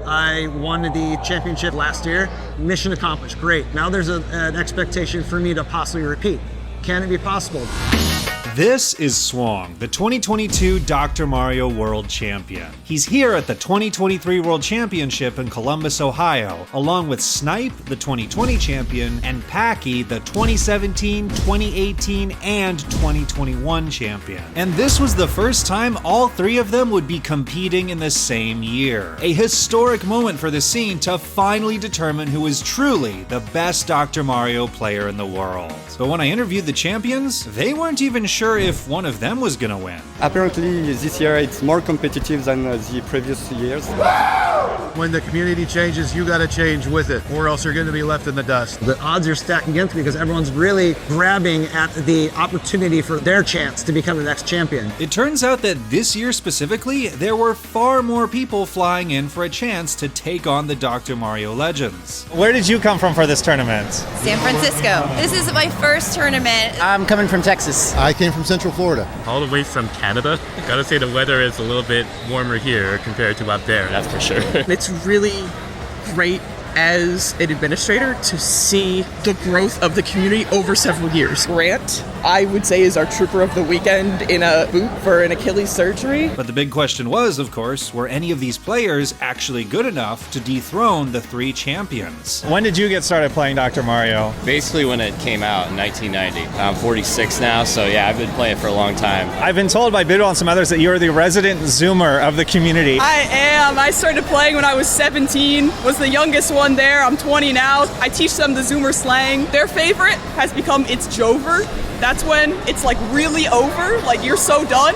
I won the championship last year. Mission accomplished, great. Now there's an expectation for me to possibly repeat. Can it be possible? This is Swong, the 2022 Dr. Mario World Champion. He's here at the 2023 World Championship in Columbus, Ohio, along with Snipe, the 2020 champion, and Packie, the 2017, 2018, and 2021 champion. And this was the first time all three of them would be competing in the same year. A historic moment for the scene to finally determine who is truly the best Dr. Mario player in the world. But when I interviewed the champions, they weren't even sure if one of them was gonna win. Apparently this year it's more competitive than the previous years. When the community changes, you gotta change with it, or else you're gonna be left in the dust. The odds are stacked against me because everyone's really grabbing at the opportunity for their chance to become the next champion. It turns out that this year specifically, there were far more people flying in for a chance to take on the Dr. Mario legends. Where did you come from for this tournament? San Francisco. This is my first tournament. I'm coming from Texas. I came from Central Florida. All the way from Canada. Gotta say the weather is a little bit warmer here compared to up there, that's for sure. It's really great as an administrator to see the growth of the community over several years. Grant, I would say, is our trooper of the weekend in a boot for an Achilles surgery. But the big question was, of course, were any of these players actually good enough to dethrone the three champions? When did you get started playing Dr. Mario? Basically when it came out in 1990. I'm 46 now, so yeah, I've been playing for a long time. I've been told by Bidwell and some others that you're the resident Zoomer of the community. I am. I started playing when I was 17, was the youngest one there. I'm 20 now. I teach them the Zoomer slang. Their favorite has become "it's Jover." That's when it's like really over, like you're so done,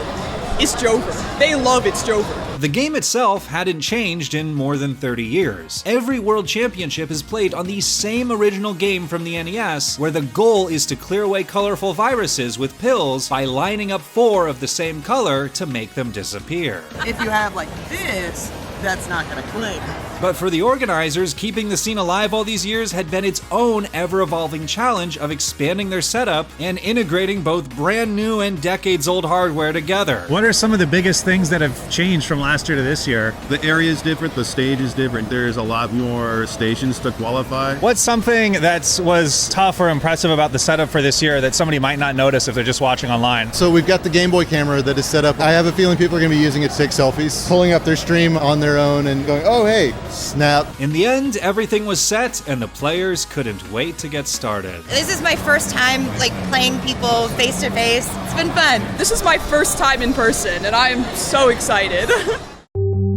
it's Jover. They love "it's Jover." The game itself hadn't changed in more than 30 years. Every World Championship is played on the same original game from the NES, where the goal is to clear away colorful viruses with pills by lining up 4 of the same color to make them disappear. If you have like this, that's not gonna click. But for the organizers, keeping the scene alive all these years had been its own ever-evolving challenge of expanding their setup and integrating both brand new and decades-old hardware together. What are some of the biggest things that have changed from last year to this year? The area is different, the stage is different. There's a lot more stations to qualify. What's something that was tough or impressive about the setup for this year that somebody might not notice if they're just watching online? So we've got the Game Boy camera that is set up. I have a feeling people are going to be using it to take selfies, pulling up their stream on their own and going, oh hey, snap. In the end, everything was set and the players couldn't wait to get started. This is my first time like playing people face to face. It's been fun. This is my first time in person and I am so excited.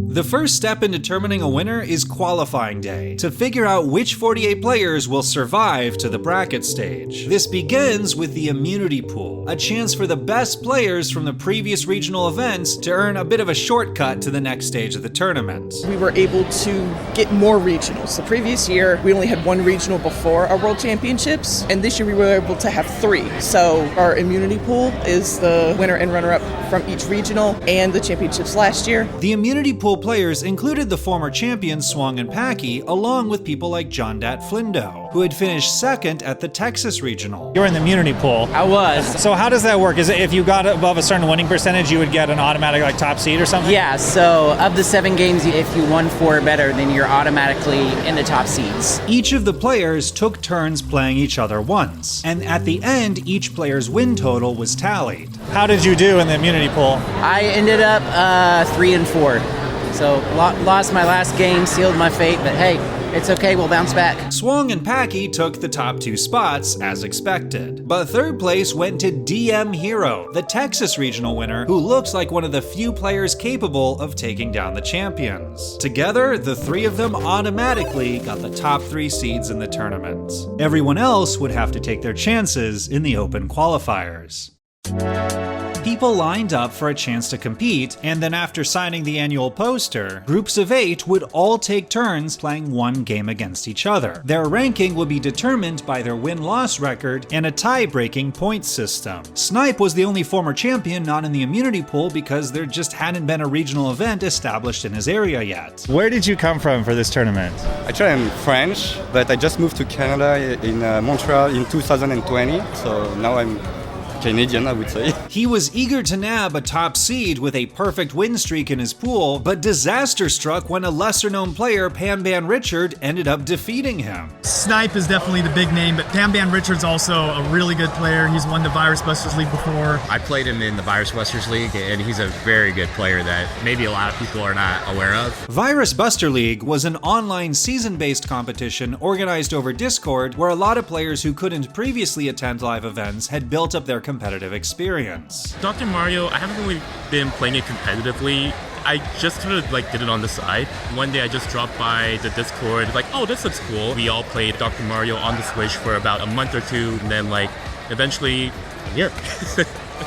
The first step in determining a winner is qualifying day, to figure out which 48 players will survive to the bracket stage. This begins with the immunity pool, a chance for the best players from the previous regional events to earn a bit of a shortcut to the next stage of the tournament. We were able to get more regionals. The previous year, we only had 1 regional before our World Championships, and this year we were able to have 3. So our immunity pool is the winner and runner-up from each regional and the championships last year. The immunity pool players included the former champions Swong and Packie, along with people like John Dat Flindo, who had finished second at the Texas Regional. You're in the immunity pool. I was. So how does that work? Is it if you got above a certain winning percentage, you would get an automatic like top seed or something? Yeah, so of the 7 games, if you won 4 or better, then you're automatically in the top seeds. Each of the players took turns playing each other once, and at the end, each player's win total was tallied. How did you do in the immunity pool? I ended up 3 and 4. So lost my last game, sealed my fate, but hey, it's okay, we'll bounce back. Swong and Packie took the top 2 spots, as expected. But third place went to DM Hero, the Texas regional winner, who looks like one of the few players capable of taking down the champions. Together, the 3 of them automatically got the top 3 seeds in the tournament. Everyone else would have to take their chances in the open qualifiers. People lined up for a chance to compete, and then after signing the annual poster, groups of 8 would all take turns playing 1 game against each other. Their ranking would be determined by their win-loss record and a tie-breaking point system. Snipe was the only former champion not in the immunity pool because there just hadn't been a regional event established in his area yet. Where did you come from for this tournament? Actually, I'm French, but I just moved to Canada in Montreal in 2020, so now I'm Canadian, I would say. He was eager to nab a top seed with a perfect win streak in his pool, but disaster struck when a lesser-known player, Pamban Richard, ended up defeating him. Snipe is definitely the big name, but Pamban Richard's also a really good player. He's won the Virus Busters League before. I played him in the Virus Busters League, and he's a very good player that maybe a lot of people are not aware of. Virus Buster League was an online season-based competition organized over Discord where a lot of players who couldn't previously attend live events had built up their competitive experience. Dr. Mario, I haven't really been playing it competitively. I just sort of like did it on the side. One day I just dropped by the Discord, like, oh, this looks cool. We all played Dr. Mario on the Switch for about a month or two, and then like eventually, here.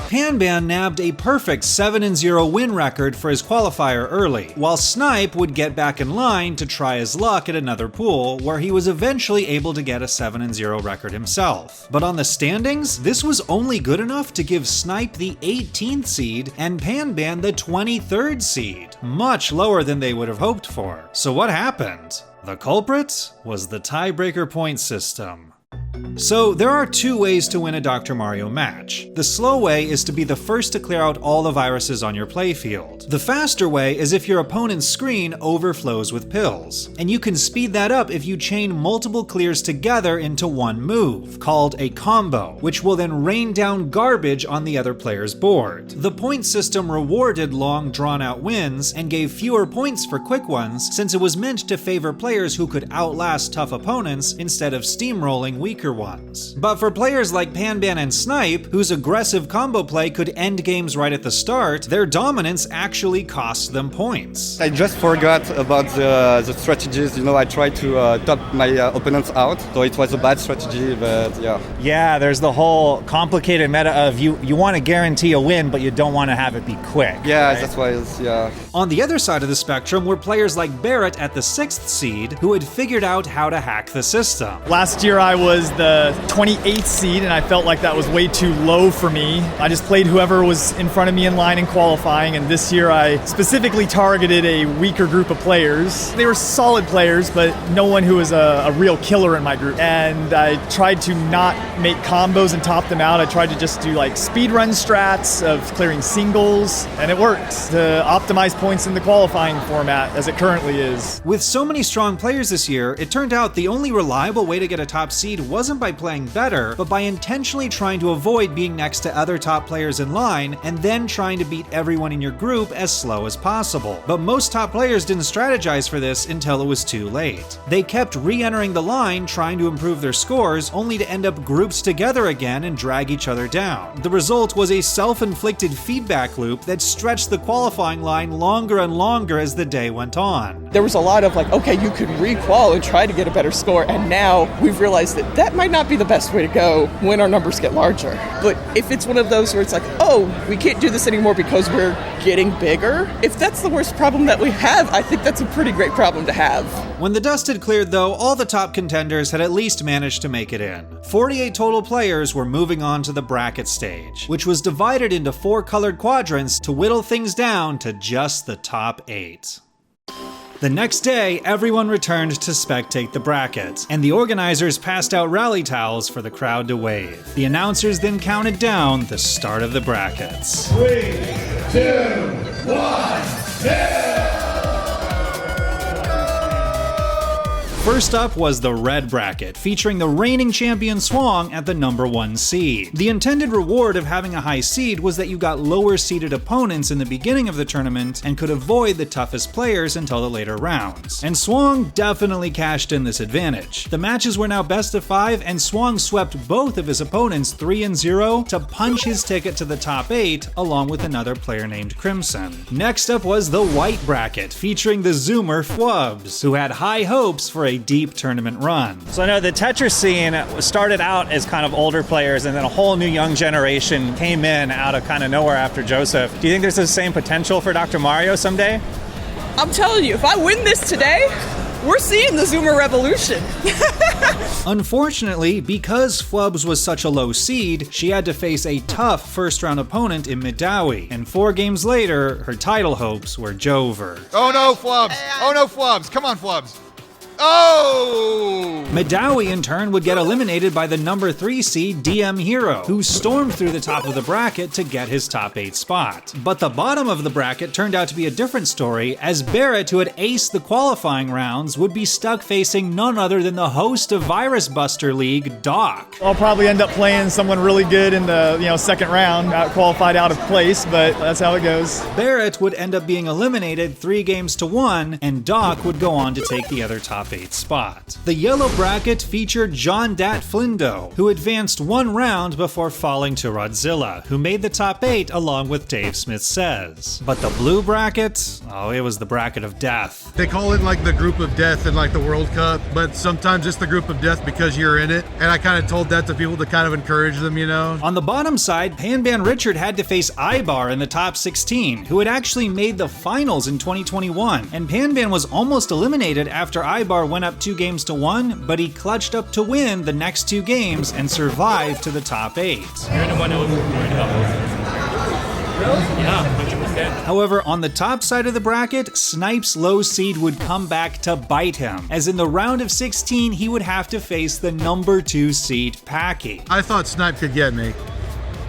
Pamban nabbed a perfect 7-0 win record for his qualifier early, while Snipe would get back in line to try his luck at another pool, where he was eventually able to get a 7-0 record himself. But on the standings, this was only good enough to give Snipe the 18th seed and Pamban the 23rd seed, much lower than they would have hoped for. So what happened? The culprit was the tiebreaker point system. So there are two ways to win a Dr. Mario match. The slow way is to be the first to clear out all the viruses on your playfield. The faster way is if your opponent's screen overflows with pills. And you can speed that up if you chain multiple clears together into one move, called a combo, which will then rain down garbage on the other player's board. The point system rewarded long drawn-out wins and gave fewer points for quick ones, since it was meant to favor players who could outlast tough opponents instead of steamrolling weaker ones. But for players like Pamban and Snipe, whose aggressive combo play could end games right at the start, their dominance actually cost them points. I just forgot about the strategies. You know, I tried to top my opponents out, so it was a bad strategy, but yeah. Yeah, there's the whole complicated meta of you want to guarantee a win, but you don't want to have it be quick. Yeah, right? that's why it's, yeah. On the other side of the spectrum were players like Barrett at the 6th seed, who had figured out how to hack the system. Last year I was the 28th seed, and I felt like that was way too low for me. I just played whoever was in front of me in line in qualifying, and this year I specifically targeted a weaker group of players. They were solid players, but no one who was a real killer in my group. And I tried to not make combos and top them out. I tried to just do like speedrun strats of clearing singles, and it worked to optimize points in the qualifying format as it currently is. With so many strong players this year, it turned out the only reliable way to get a top seed wasn't by playing better, but by intentionally trying to avoid being next to other top players in line, and then trying to beat everyone in your group as slow as possible. But most top players didn't strategize for this until it was too late. They kept re-entering the line trying to improve their scores, only to end up grouped together again and drag each other down. The result was a self-inflicted feedback loop that stretched the qualifying line longer and longer as the day went on. There was a lot of like, okay, you could re-qual and try to get a better score, and now we've realized that that might not be the best way to go when our numbers get larger. But if it's one of those where it's like, oh, we can't do this anymore because we're getting bigger, if that's the worst problem that we have, I think that's a pretty great problem to have. When the dust had cleared though, all the top contenders had at least managed to make it in. 48 total players were moving on to the bracket stage, which was divided into 4 colored quadrants to whittle things down to just the top 8. The next day, everyone returned to spectate the bracket, and the organizers passed out rally towels for the crowd to wave. The announcers then counted down the start of the brackets. 3, 2, 1, First up was the red bracket, featuring the reigning champion Swong at the number 1 seed. The intended reward of having a high seed was that you got lower seeded opponents in the beginning of the tournament and could avoid the toughest players until the later rounds. And Swong definitely cashed in this advantage. The matches were now best of 5, and Swong swept both of his opponents 3-0 to punch his ticket to the top 8, along with another player named Crimson. Next up was the white bracket, featuring the Zoomer Fwubs, who had high hopes for a deep tournament run. So I know the Tetris scene started out as kind of older players, and then a whole new young generation came in out of kind of nowhere after Joseph. Do you think there's the same potential for Dr. Mario someday? I'm telling you, if I win this today, we're seeing the Zoomer revolution. Unfortunately, because Fwubs was such a low seed, she had to face a tough first-round opponent in Midawi, and 4 games later, her title hopes were Jover. Oh no, Fwubs! Oh no, Fwubs! Come on, Fwubs! Oh! Madawi in turn would get eliminated by the number 3 seed DM Hero, who stormed through the top of the bracket to get his top 8 spot. But the bottom of the bracket turned out to be a different story, as Barrett, who had aced the qualifying rounds, would be stuck facing none other than the host of Virus Buster League, Doc. I'll probably end up playing someone really good in the second round, qualified out of place, but that's how it goes. Barrett would end up being eliminated 3-1, and Doc would go on to take the other top 8 spot. The yellow bracket featured John Dat Flindo, who advanced 1 round before falling to Rodzilla, who made the top 8 along with Dave Smith Says. But the blue bracket, oh, it was the bracket of death. They call it like the group of death in like the World Cup, but sometimes it's the group of death because you're in it. And I kind of told that to people to kind of encourage them, you know? On the bottom side, Panban Richard had to face Ibar in the top 16, who had actually made the finals in 2021. And Panban was almost eliminated after Ibar went up 2-1, but he clutched up to win the next 2 games and survived to the top 8. You're the one that was worried about. Yeah, 100%. However, on the top side of the bracket, Snipe's low seed would come back to bite him, as in the round of 16, he would have to face the number 2 seed Packie. I thought Snipe could get me,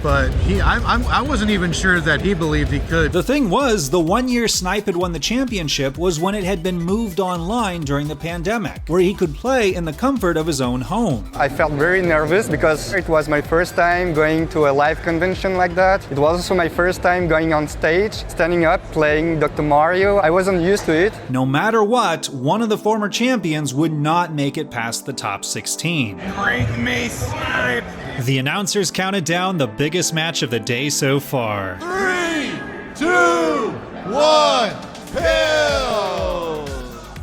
but I wasn't even sure that he believed he could. The thing was, the 1 year Snipe had won the championship was when it had been moved online during the pandemic, where he could play in the comfort of his own home. I felt very nervous because it was my first time going to a live convention like that. It was also my first time going on stage, standing up, playing Dr. Mario. I wasn't used to it. No matter what, one of the former champions would not make it past the top 16. Bring me Snipe! The announcers counted down the biggest match of the day so far. 3, 2, 1, kill!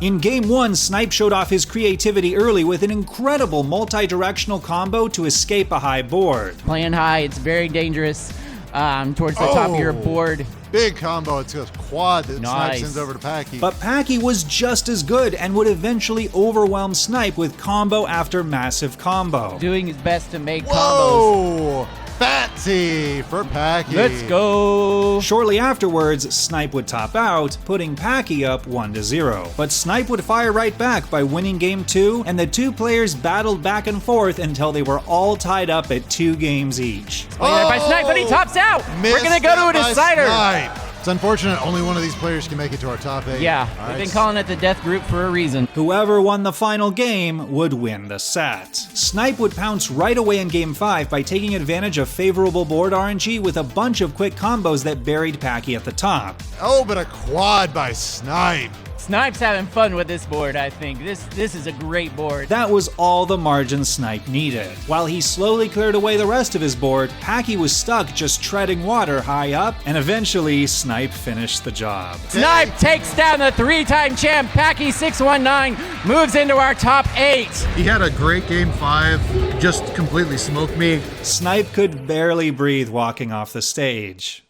In Game 1, Snipe showed off his creativity early with an incredible multi-directional combo to escape a high board. Playing high, it's very dangerous towards the top of your board. Big combo, it's a quad that Nice. Snipe sends over to Packie. But Packie was just as good and would eventually overwhelm Snipe with combo after massive combo. Doing his best to make combos. Whoa! Fatsy for Packie. Let's go. Shortly afterwards, Snipe would top out, putting Packie up 1-0. But Snipe would fire right back by winning Game 2, and the 2 players battled back and forth until they were all tied up at 2 games each. By Snipe, but he tops out. We're gonna go to a decider. Snipe. It's unfortunate only one of these players can make it to our top 8. Yeah, All we've right. been calling it the death group for a reason. Whoever won the final game would win the set. Snipe would pounce right away in Game 5 by taking advantage of favorable board RNG with a bunch of quick combos that buried Packie at the top. Oh, but a quad by Snipe. Snipe's having fun with this board, I think. This is a great board. That was all the margin Snipe needed. While he slowly cleared away the rest of his board, Packie was stuck just treading water high up, and eventually Snipe finished the job. Snipe takes down the 3-time champ, Packie 619, moves into our top 8. He had a great Game 5, just completely smoked me. Snipe could barely breathe walking off the stage.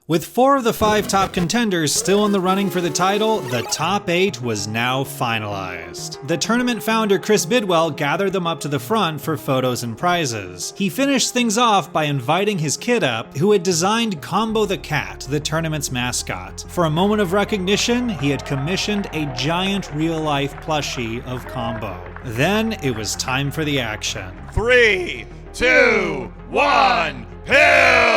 With 4 of the 5 top contenders still in the running for the title, the top 8 was now finalized. The tournament founder Chris Bidwell gathered them up to the front for photos and prizes. He finished things off by inviting his kid up, who had designed Combo the Cat, the tournament's mascot. For a moment of recognition, he had commissioned a giant real-life plushie of Combo. Then it was time for the action. 3, 2, 1, pills!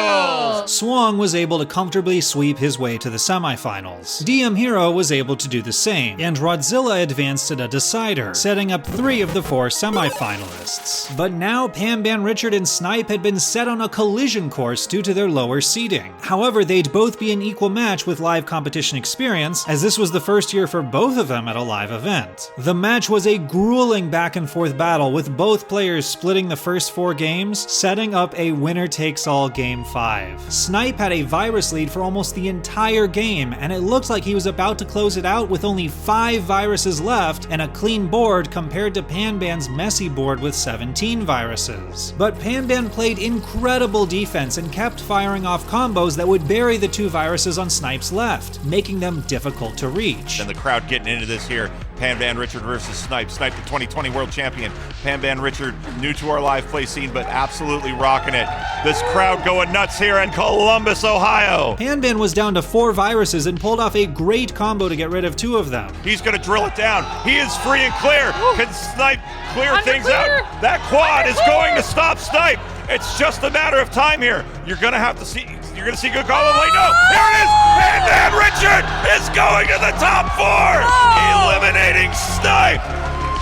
Swong was able to comfortably sweep his way to the semifinals. DM Hero was able to do the same, and Rodzilla advanced at a decider, setting up 3 of the 4 semifinalists. But now Panban Richard and Snipe had been set on a collision course due to their lower seeding. However, they'd both be an equal match with live competition experience, as this was the first year for both of them at a live event. The match was a grueling back and forth battle, with both players splitting the first 4 games, setting up a winner-takes-all Game 5. Snipe had a virus lead for almost the entire game, and it looked like he was about to close it out with only 5 viruses left and a clean board compared to Panban's messy board with 17 viruses. But Panban played incredible defense and kept firing off combos that would bury the 2 viruses on Snipe's left, making them difficult to reach. And the crowd getting into this here. Pan Richard versus Snipe. Snipe, the 2020 world champion. Pan Richard, new to our live play scene, but absolutely rocking it. This crowd going nuts here in Columbus, Ohio. Pan was down to 4 viruses and pulled off a great combo to get rid of 2 of them. He's going to drill it down. He is free and clear. Can Snipe clear things out? That quad is going to stop Snipe. It's just a matter of time here. You're going to have to see. You're going to see good combo. Wait, no. Here it is. Pan Richard is going to the top 4, eliminating Snipe.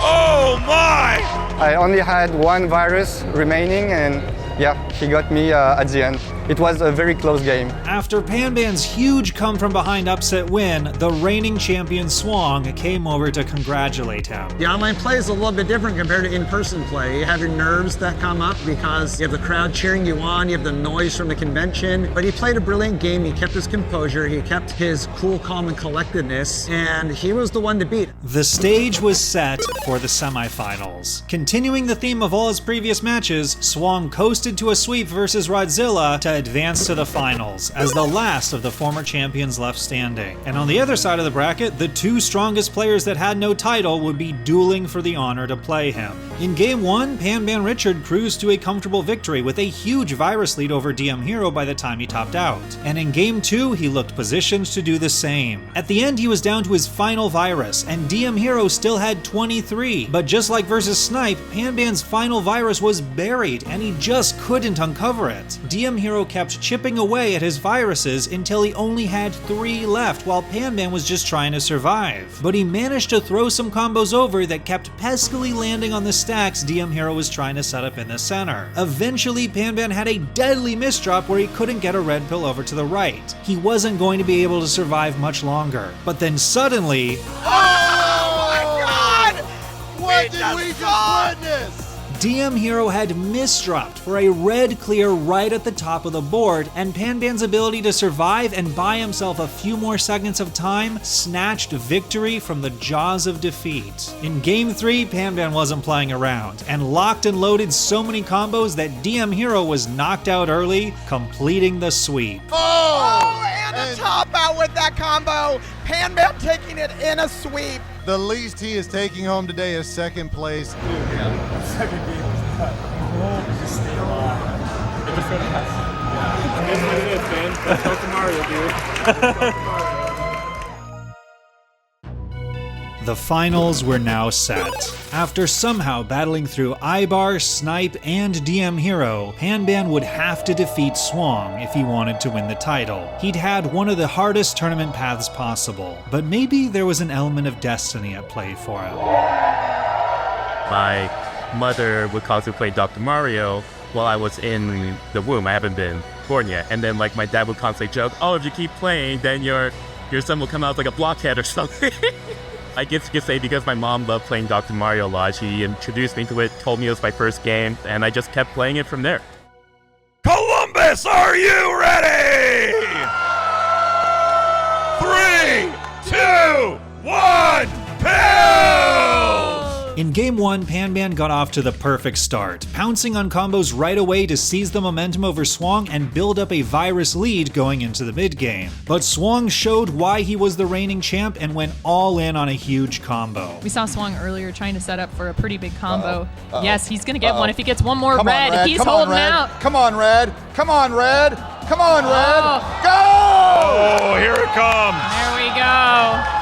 Oh my! I only had 1 virus remaining, and yeah, he got me at the end. It was a very close game. After Pan's huge come-from-behind upset win, the reigning champion Swong came over to congratulate him. The online play is a little bit different compared to in-person play. You have your nerves that come up because you have the crowd cheering you on, you have the noise from the convention, but he played a brilliant game. He kept his composure, he kept his cool, calm, and collectedness, and he was the one to beat. The stage was set for the semifinals. Continuing the theme of all his previous matches, Swong coasted to a sweep versus Rodzilla to advance to the finals as the last of the former champions left standing. And on the other side of the bracket, the 2 strongest players that had no title would be dueling for the honor to play him. In Game 1, Pan Richard cruised to a comfortable victory with a huge virus lead over DM Hero by the time he topped out. And in Game 2, he looked positioned to do the same. At the end, he was down to his final virus, and DM Hero still had 23. But just like versus Snipe, Pan's final virus was buried, and he just couldn't uncover it. DM Hero kept chipping away at his viruses until he only had 3 left, while Pan was just trying to survive. But he managed to throw some combos over that kept peskily landing on the stacks DM Hero was trying to set up in the center. Eventually, Pan had a deadly misdrop where he couldn't get a red pill over to the right. He wasn't going to be able to survive much longer. But then suddenly... Oh my God! What did we just witness? DM Hero had misdropped for a red clear right at the top of the board, and Pan's ability to survive and buy himself a few more seconds of time snatched victory from the jaws of defeat. In Game 3, Pan wasn't playing around, and locked and loaded so many combos that DM Hero was knocked out early, completing the sweep. And a top out with that combo. Pan taking it in a sweep. The least he is taking home today is 2nd place. Second game was cut. Oh, just stay alive. It just got us. It is what it is, man. Let's go to Mario, dude. The finals were now set. After somehow battling through Ibar, Snipe, and DM Hero, Pan would have to defeat Swong if he wanted to win the title. He'd had one of the hardest tournament paths possible, but maybe there was an element of destiny at play for him. My mother would constantly play Dr. Mario while I was in the womb. I haven't been born yet. And then like my dad would constantly joke, oh, if you keep playing, then your son will come out like a blockhead or something. I guess you could say because my mom loved playing Dr. Mario a lot, she introduced me to it, told me it was my first game, and I just kept playing it from there. Columbus, are you ready? 3, 2, 1, pills! In Game 1, Pan got off to the perfect start, pouncing on combos right away to seize the momentum over Swong and build up a virus lead going into the mid-game. But Swong showed why he was the reigning champ and went all in on a huge combo. We saw Swong earlier trying to set up for a pretty big combo. Yes, he's gonna get one if he gets one more red. He's holding out. Come on, Red. Come on, Red. Come on, Red. Go! Oh, here it comes. There we go.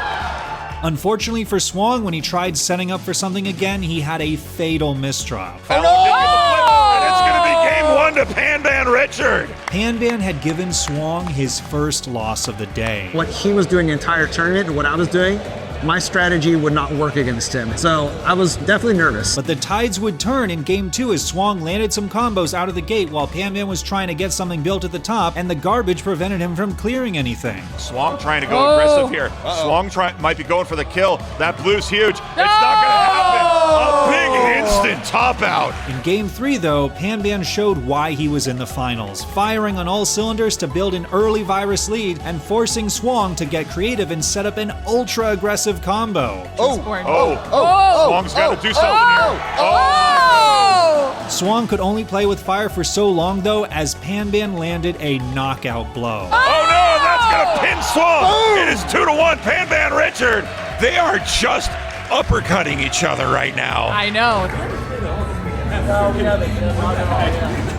Unfortunately for Swong, when he tried setting up for something again, he had a fatal misdrop. And it's going to be Game 1 to Pan Richard. Pan had given Swong his first loss of the day. What he was doing the entire tournament and what I was doing, my strategy would not work against him. So I was definitely nervous. But the tides would turn in Game 2 as Swong landed some combos out of the gate while Pan was trying to get something built at the top, and the garbage prevented him from clearing anything. Swong trying to go aggressive here. Swong might be going for the kill. That blue's huge. It's not going to happen. A big instant top out. In Game 3, though, Pan showed why he was in the finals, firing on all cylinders to build an early virus lead and forcing Swong to get creative and set up an ultra-aggressive combo. Swong's got to do something here. Swong could only play with fire for so long, though, as Pan landed a knockout blow. Oh no, that's going to pin Swong. It is 2-1, Pan Richard. They are just uppercutting each other right now. I know.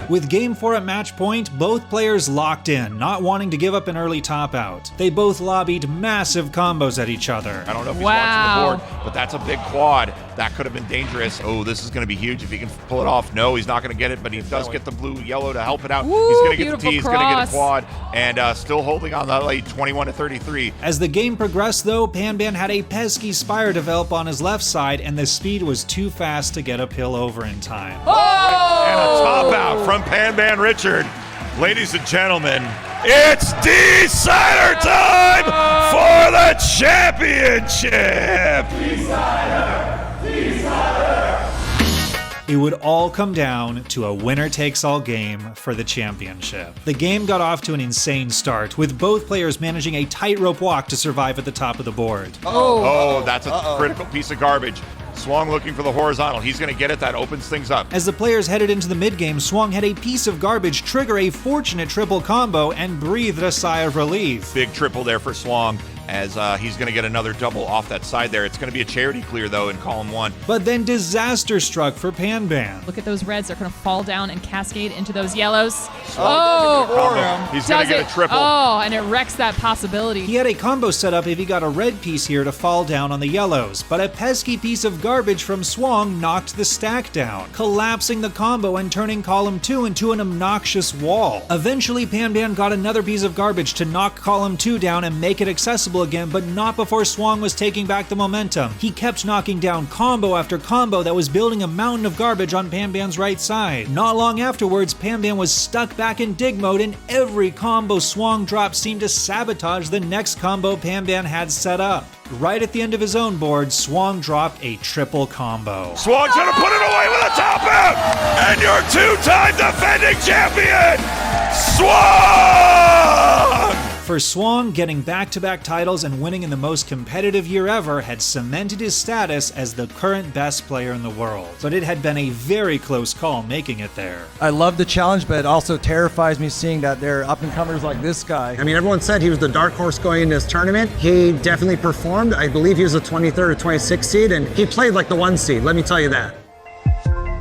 With Game 4 at match point, both players locked in, not wanting to give up an early top out. They both lobbied massive combos at each other. I don't know if he's watching the board, but that's a big quad. That could have been dangerous. Oh, this is going to be huge if he can pull it off. No, he's not going to get it, but he does get the blue-yellow to help it out. Woo, he's going to get the T, he's going to get a cross. quad, and still holding on that lead, 21-33. As the game progressed though, Panban had a pesky spire develop on his left side, and the speed was too fast to get uphill over in time. Oh! And a top out from Panban Richard. Ladies and gentlemen, it's decider time for the championship! It would all come down to a winner-takes-all game for the championship. The game got off to an insane start, with both players managing a tightrope walk to survive at the top of the board. Oh, that's a critical piece of garbage. Swong looking for the horizontal. He's going to get it. That opens things up. As the players headed into the mid-game, Swong had a piece of garbage trigger a fortunate triple combo and breathed a sigh of relief. Big triple there for Swong, as he's going to get another double off that side there. It's going to be a charity clear, though, in column 1. But then disaster struck for Panban. Look at those reds. They're going to fall down and cascade into those yellows. He's going to get a triple. Oh, and it wrecks that possibility. He had a combo set up if he got a red piece here to fall down on the yellows, but a pesky piece of garbage from Swong knocked the stack down, collapsing the combo and turning column 2 into an obnoxious wall. Eventually, Panban got another piece of garbage to knock column 2 down and make it accessible again, but not before Swong was taking back the momentum. He kept knocking down combo after combo that was building a mountain of garbage on Panban's right side. Not long afterwards, Panban was stuck back in dig mode, and every combo Swong dropped seemed to sabotage the next combo Panban had set up. Right at the end of his own board, Swong dropped a triple combo. Swong's going to put it away with a top out, and your two-time defending champion, Swong! For Swong, getting back-to-back titles and winning in the most competitive year ever had cemented his status as the current best player in the world. But it had been a very close call making it there. I love the challenge, but it also terrifies me seeing that there are up-and-comers like this guy. I mean, everyone said he was the dark horse going into this tournament. He definitely performed. I believe he was a 23rd or 26th seed, and he played like the 1 seed, let me tell you that.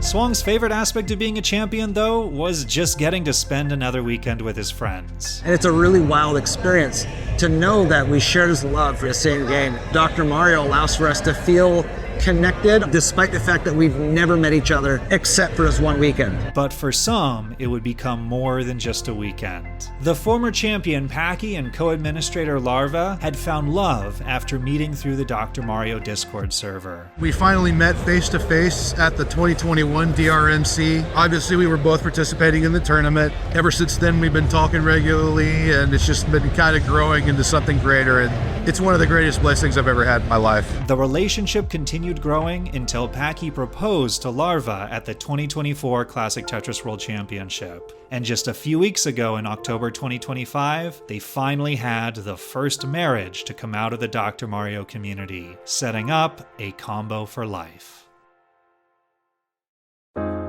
Swong's favorite aspect of being a champion, though, was just getting to spend another weekend with his friends. And it's a really wild experience to know that we share this love for the same game. Dr. Mario allows for us to feel connected despite the fact that we've never met each other except for this one weekend. But for some, it would become more than just a weekend. The former champion Packie and co-administrator Larva had found love after meeting through the Dr. Mario Discord server. We finally met face-to-face at the 2021 DRMC. Obviously, we were both participating in the tournament. Ever since then, we've been talking regularly, and it's just been kind of growing into something greater, and it's one of the greatest blessings I've ever had in my life. The relationship continued growing until Packie proposed to Larva at the 2024 Classic Tetris World Championship. And just a few weeks ago in October 2025, they finally had the first marriage to come out of the Dr. Mario community, setting up a combo for life.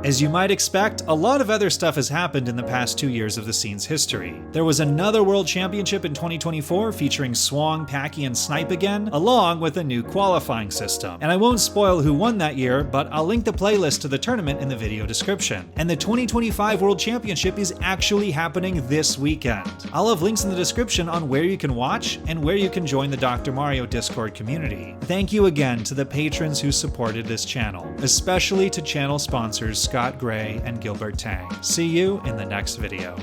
As you might expect, a lot of other stuff has happened in the past 2 years of the scene's history. There was another World Championship in 2024 featuring Swong, Packie, and Snipe again, along with a new qualifying system. And I won't spoil who won that year, but I'll link the playlist to the tournament in the video description. And the 2025 World Championship is actually happening this weekend. I'll have links in the description on where you can watch and where you can join the Dr. Mario Discord community. Thank you again to the patrons who supported this channel, especially to channel sponsors Scott Gray and Gilbert Tang. See you in the next video.